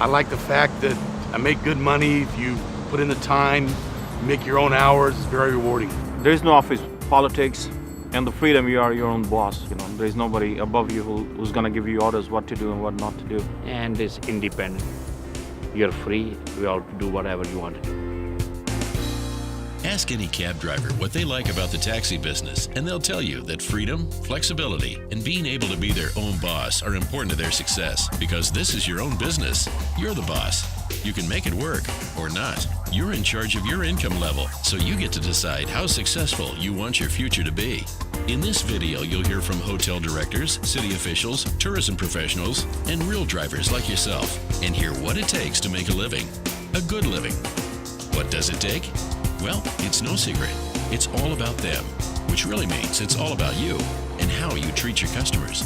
I like the fact that I make good money if you put in the time, make your own hours. It's very rewarding. There is no office politics, and the freedom, you are your own boss. There is nobody above you who's gonna give you orders what to do and what not to do. And it's independent. You're free. You are to do whatever you want to do. Ask any cab driver what they like about the taxi business, and they'll tell you that freedom, flexibility, and being able to be their own boss are important to their success, because this is your own business. You're the boss. You can make it work or not. You're in charge of your income level, so you get to decide how successful you want your future to be. In this video, you'll hear from hotel directors, city officials, tourism professionals, and real drivers like yourself, and hear what it takes to make a living, a good living. What does it take? Well, it's no secret. It's all about them, which really means it's all about you and how you treat your customers.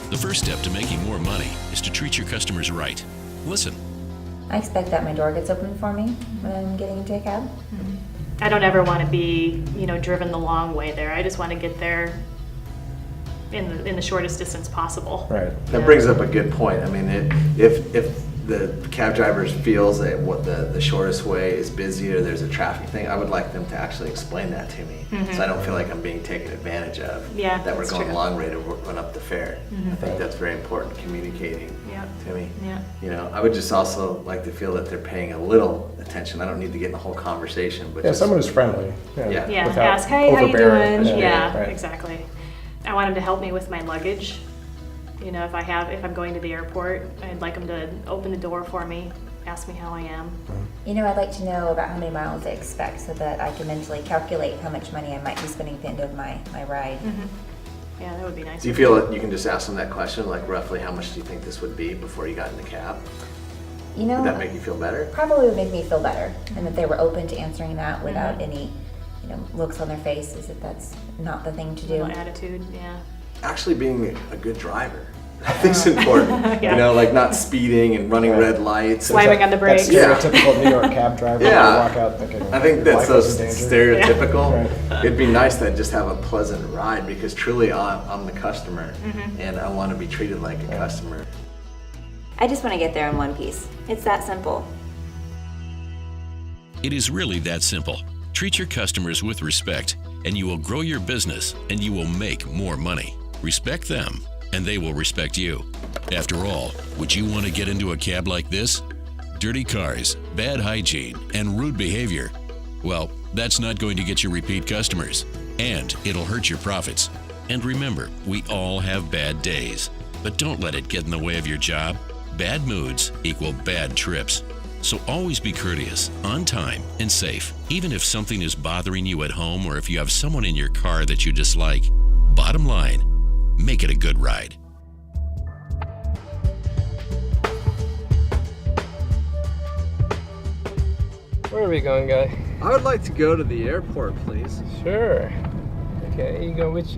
The first step to making more money is to treat your customers right. Listen. I expect that my door gets open for me when I'm getting into a cab. Mm-hmm. I don't ever want to be, driven the long way there. I just want to get there in the shortest distance possible. Right. That brings up a good point. I mean, if the cab drivers feels that what the shortest way is busy or there's a traffic thing, I would like them to actually explain that to me, so I don't feel like I'm being taken advantage of. Yeah, that we're going true. a long way to run up the fare. I think that's very important, communicating to me. Yeah. I would just also like to feel that they're paying a little attention. I don't need to get in the whole conversation, but just, someone who's friendly. Yeah. Yeah, without ask, hey, how you overbearing. doing? Yeah, Right. exactly. I want them to help me with my luggage. If I'm going to the airport, I'd like them to open the door for me, ask me how I am. I'd like to know about how many miles they expect so that I can mentally calculate how much money I might be spending at the end of my ride. Yeah, that would be nice. Do you feel that you can just ask them that question, like roughly how much do you think this would be before you got in the cab? Would that make you feel better? Probably would make me feel better, and that they were open to answering that without any, looks on their faces if that's not the thing to do. Little attitude, yeah. Actually being a good driver, I think it's important. Like not speeding and running red lights. Slamming on the brakes. That's stereotypical New York cab driver. Yeah. Walk out thinking, I think that's so stereotypical. Right. It'd be nice to just have a pleasant ride, because truly I'm the customer, and I want to be treated like a customer. I just want to get there in one piece. It's that simple. It is really that simple. Treat your customers with respect, and you will grow your business, and you will make more money. Respect them, and they will respect you. After all, would you want to get into a cab like this? Dirty cars, bad hygiene, and rude behavior. Well, that's not going to get you repeat customers, and it'll hurt your profits. And remember, we all have bad days, but don't let it get in the way of your job. Bad moods equal bad trips. So always be courteous, on time, and safe, even if something is bothering you at home or if you have someone in your car that you dislike. Bottom line, make it a good ride. Where are we going, guy? I would like to go to the airport, please. Sure. Okay, you go. Which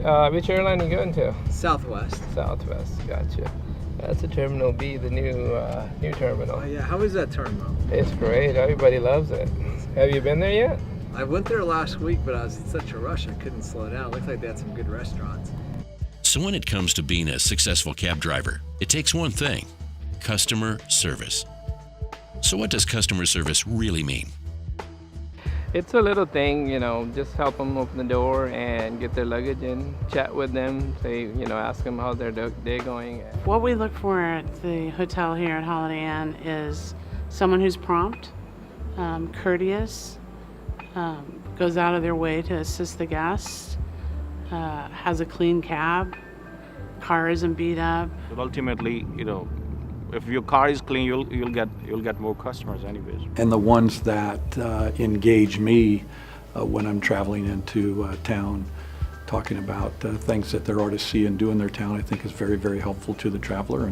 airline are you going to? Southwest. Southwest. Gotcha. That's a Terminal B, the new terminal. Oh yeah, how is that terminal? It's great. Everybody loves it. Have you been there yet? I went there last week, but I was in such a rush I couldn't slow down. It looked like they had some good restaurants. So when it comes to being a successful cab driver, it takes one thing: customer service. So what does customer service really mean? It's a little thing, just help them open the door and get their luggage in, chat with them, say, ask them how their day going. What we look for at the hotel here at Holiday Inn is someone who's prompt, courteous, goes out of their way to assist the guests, has a clean cab, car isn't beat up. But ultimately, if your car is clean, you'll get more customers anyways. And the ones that engage me when I'm traveling into town, talking about things that there are to see and do in their town, I think is very, very helpful to the traveler,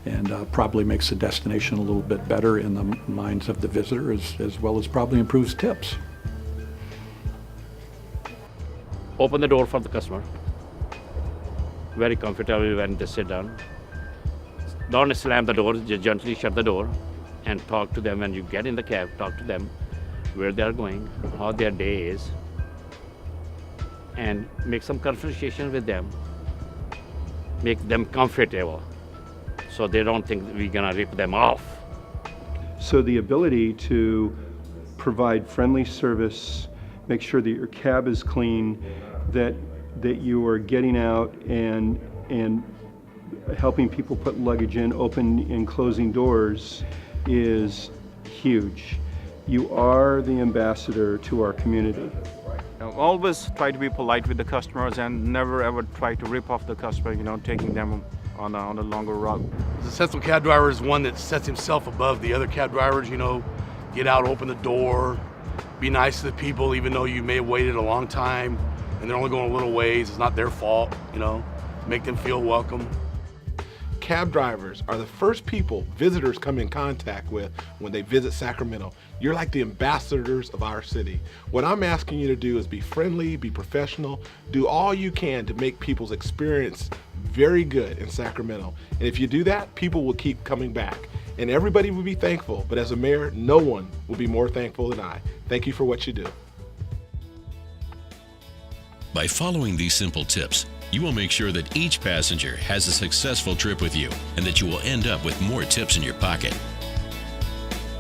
and probably makes the destination a little bit better in the minds of the visitor, as well as probably improves tips. Open the door for the customer. Very comfortable when they sit down. Don't slam the door, just gently shut the door and talk to them when you get in the cab. Talk to them where they are going, how their day is, and make some conversation with them. Make them comfortable so they don't think we're gonna rip them off. So the ability to provide friendly service, make sure that your cab is clean, that you are getting out and helping people put luggage in, open and closing doors is huge. You are the ambassador to our community. Always try to be polite with the customers and never ever try to rip off the customer, taking them on a longer route. The successful cab driver is one that sets himself above the other cab drivers, get out, open the door, be nice to the people even though you may have waited a long time and they're only going a little ways. It's not their fault, make them feel welcome. Cab drivers are the first people visitors come in contact with when they visit Sacramento. You're like the ambassadors of our city. What I'm asking you to do is be friendly, be professional, do all you can to make people's experience very good in Sacramento. And if you do that, people will keep coming back. And everybody will be thankful, but as a mayor, no one will be more thankful than I. Thank you for what you do. By following these simple tips, you will make sure that each passenger has a successful trip with you and that you will end up with more tips in your pocket.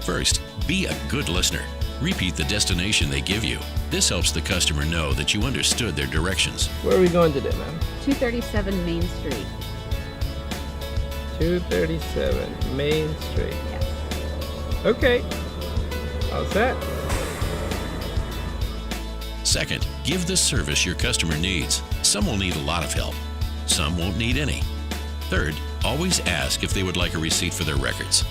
First, be a good listener. Repeat the destination they give you. This helps the customer know that you understood their directions. Where are we going today, ma'am? 237 Main Street. 237 Main Street. Yes. Okay. How's that? Second, give the service your customer needs. Some will need a lot of help. Some won't need any. Third, always ask if they would like a receipt for their records.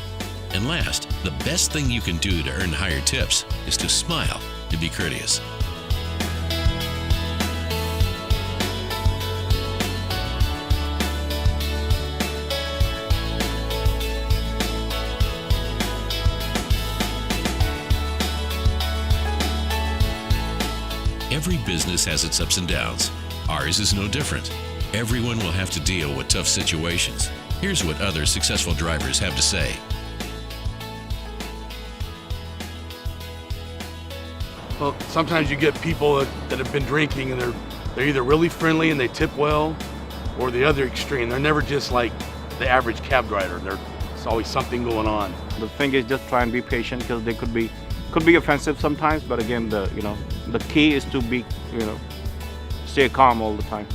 And last, the best thing you can do to earn higher tips is to smile, to be courteous. Every business has its ups and downs. Ours is no different. Everyone will have to deal with tough situations. Here's what other successful drivers have to say. Well, sometimes you get people that have been drinking and they're either really friendly and they tip well, or the other extreme. They're never just like the average cab driver. There's always something going on. The thing is just try and be patient because they could be offensive sometimes, but again, the key is to be, stay calm all the time.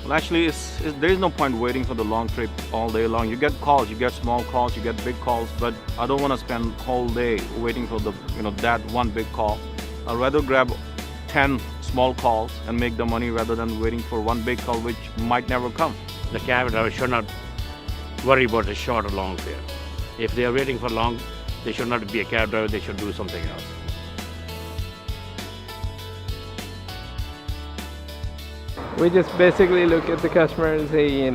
Well, actually, there is no point waiting for the long trip all day long. You get calls, you get small calls, you get big calls, but I don't want to spend the whole day waiting for that one big call. I'd rather grab 10 small calls and make the money rather than waiting for one big call which might never come. The cab driver should not worry about a short or long fare. If they are waiting for long, they should not be a cab driver, they should do something else. We just basically look at the customer and say,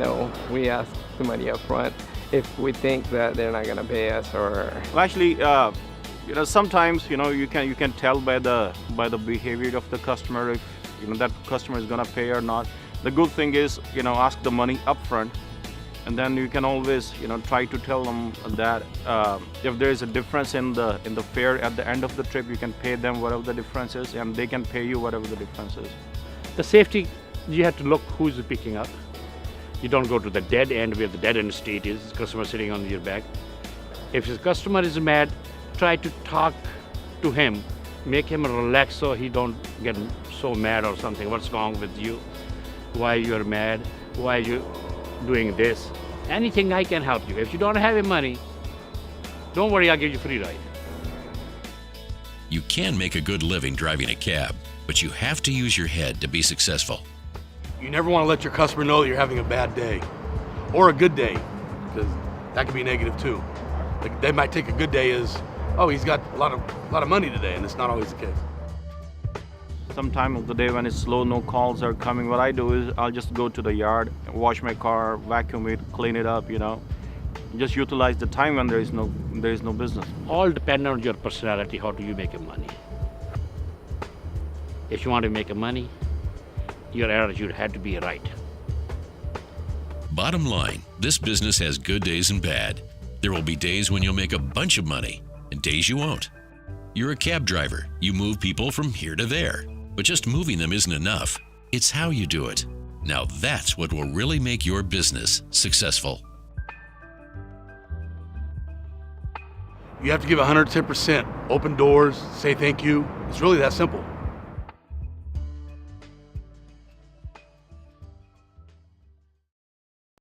we ask the money up front if we think that they're not going to pay us or... Well, actually, sometimes, you can tell by the behavior of the customer if, that customer is going to pay or not. The good thing is, ask the money up front. And then you can always, try to tell them that if there is a difference in the fare at the end of the trip, you can pay them whatever the difference is, and they can pay you whatever the difference is. The safety, you have to look who's picking up. You don't go to the dead end where the dead end street is, customer sitting on your back. If the customer is mad, try to talk to him, make him relax so he don't get so mad or something. What's wrong with you? Why you're mad? Why you doing this? Anything I can help you. If you don't have any money, don't worry, I'll give you free ride. You can make a good living driving a cab, but you have to use your head to be successful. You never want to let your customer know that you're having a bad day or a good day, because that can be negative too. They might take a good day as, oh, he's got a lot of money today, and it's not always the case. Some time of the day when it's slow, no calls are coming, what I do is I'll just go to the yard, wash my car, vacuum it, clean it up, Just utilize the time when there is no business. All depend on your personality, how do you make money. If you want to make money, your attitude had to be right. Bottom line, this business has good days and bad. There will be days when you'll make a bunch of money and days you won't. You're a cab driver. You move people from here to there. But just moving them isn't enough. It's how you do it. Now that's what will really make your business successful. You have to give 110%. Open doors, say thank you. It's really that simple.